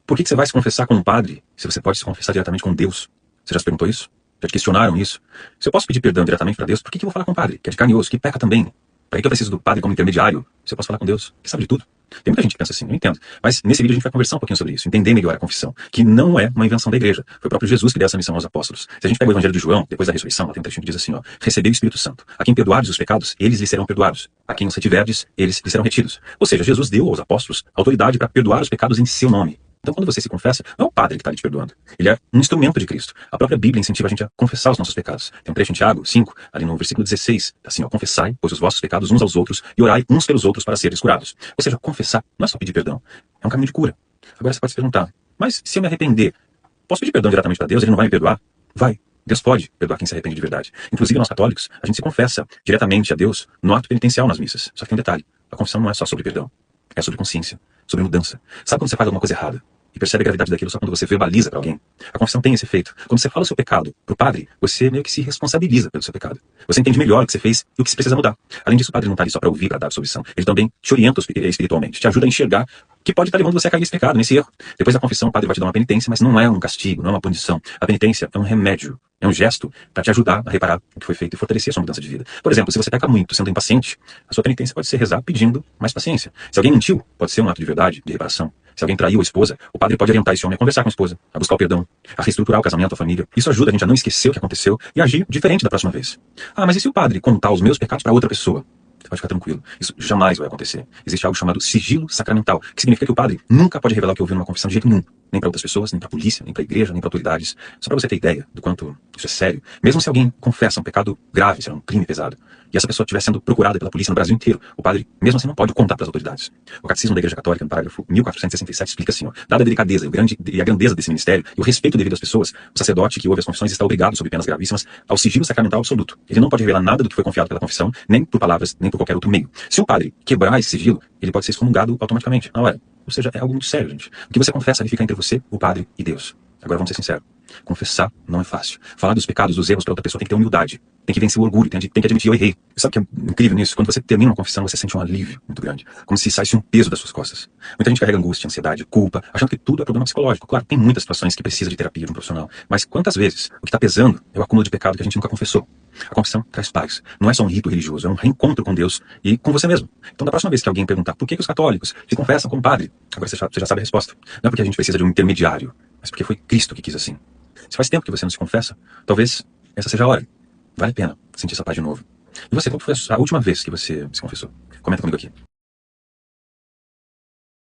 Por que você vai se confessar com um padre se você pode se confessar diretamente com Deus? Você já se perguntou isso? Já te questionaram isso? Se eu posso pedir perdão diretamente para Deus, por que eu vou falar com o padre, que é de carne e osso, que peca também? Para que eu preciso do padre como intermediário? Se eu posso falar com Deus, que sabe de tudo. Tem muita gente que pensa assim, eu entendo. Mas nesse vídeo a gente vai conversar um pouquinho sobre isso, entender melhor a confissão, que não é uma invenção da igreja. Foi o próprio Jesus que deu essa missão aos apóstolos. Se a gente pega o Evangelho de João, depois da ressurreição, lá tem um trechinho que diz assim, ó: recebei o Espírito Santo. A quem perdoardes os pecados, eles lhes serão perdoados. A quem os retiverdes, eles lhes serão retidos. Ou seja, Jesus deu aos apóstolos autoridade para perdoar os pecados em seu nome. Então, quando você se confessa, não é o padre que está ali te perdoando. Ele é um instrumento de Cristo. A própria Bíblia incentiva a gente a confessar os nossos pecados. Tem um trecho em Tiago 5, ali no versículo 16, assim, ó: confessai, pois, os vossos pecados uns aos outros, e orai uns pelos outros para seres curados. Ou seja, confessar não é só pedir perdão, é um caminho de cura. Agora você pode se perguntar, mas se eu me arrepender, posso pedir perdão diretamente para Deus? Ele não vai me perdoar? Vai. Deus pode perdoar quem se arrepende de verdade. Inclusive, nós católicos, a gente se confessa diretamente a Deus no ato penitencial nas missas. Só que tem um detalhe: a confissão não é só sobre perdão, é sobre consciência, sobre mudança. Sabe quando você faz alguma coisa errada e percebe a gravidade daquilo só quando você verbaliza para alguém? A confissão tem esse efeito. Quando você fala o seu pecado pro padre, você meio que se responsabiliza pelo seu pecado. Você entende melhor o que você fez e o que se precisa mudar. Além disso, o padre não está ali só para ouvir, para dar absolvição. Ele também te orienta espiritualmente, te ajuda a enxergar que pode estar levando você a cair nesse pecado, nesse erro. Depois da confissão, o padre vai te dar uma penitência, mas não é um castigo, não é uma punição. A penitência é um remédio, é um gesto para te ajudar a reparar o que foi feito e fortalecer a sua mudança de vida. Por exemplo, se você peca muito sendo impaciente, a sua penitência pode ser rezar pedindo mais paciência. Se alguém mentiu, pode ser um ato de verdade, de reparação. Se alguém traiu a esposa, o padre pode orientar esse homem a conversar com a esposa, a buscar o perdão, a reestruturar o casamento, a família. Isso ajuda a gente a não esquecer o que aconteceu e agir diferente da próxima vez. Ah, mas e se o padre contar os meus pecados para outra pessoa? Você pode ficar tranquilo. Isso jamais vai acontecer. Existe algo chamado sigilo sacramental, que significa que o padre nunca pode revelar o que ouviu numa confissão de jeito nenhum. Nem para outras pessoas, nem para a polícia, nem para a igreja, nem para autoridades. Só para você ter ideia do quanto isso é sério. Mesmo se alguém confessa um pecado grave, será um crime pesado, e essa pessoa estiver sendo procurada pela polícia no Brasil inteiro, o padre, mesmo assim, não pode contar para as autoridades. O Catecismo da Igreja Católica, no parágrafo 1467, explica assim, ó: dada a delicadeza e a grandeza desse ministério e o respeito devido às pessoas, o sacerdote que ouve as confissões está obrigado, sob penas gravíssimas, ao sigilo sacramental absoluto. Ele não pode revelar nada do que foi confiado pela confissão, nem por palavras, nem por qualquer outro meio. Se o padre quebrar esse sigilo, ele pode ser excomungado automaticamente na hora. Ou seja, é algo muito sério, gente. O que você confessa ali fica entre você, o padre e Deus. Agora vamos ser sinceros. Confessar não é fácil. Falar dos pecados, dos erros para outra pessoa tem que ter humildade. Tem que vencer o orgulho, tem que admitir: eu errei. Sabe o que é incrível nisso? Quando você termina uma confissão, você sente um alívio muito grande. Como se saísse um peso das suas costas. Muita gente carrega angústia, ansiedade, culpa, achando que tudo é problema psicológico. Claro, tem muitas situações que precisa de terapia de um profissional. Mas quantas vezes o que está pesando é o acúmulo de pecado que a gente nunca confessou? A confissão traz paz. Não é só um rito religioso, é um reencontro com Deus e com você mesmo. Então, da próxima vez que alguém perguntar por que os católicos se confessam com o padre, agora você já sabe a resposta. Não é porque a gente precisa de um intermediário, mas porque foi Cristo que quis assim. Se faz tempo que você não se confessa, talvez essa seja a hora. Vale a pena sentir essa paz de novo. E você, qual foi a última vez que você se confessou? Comenta comigo aqui.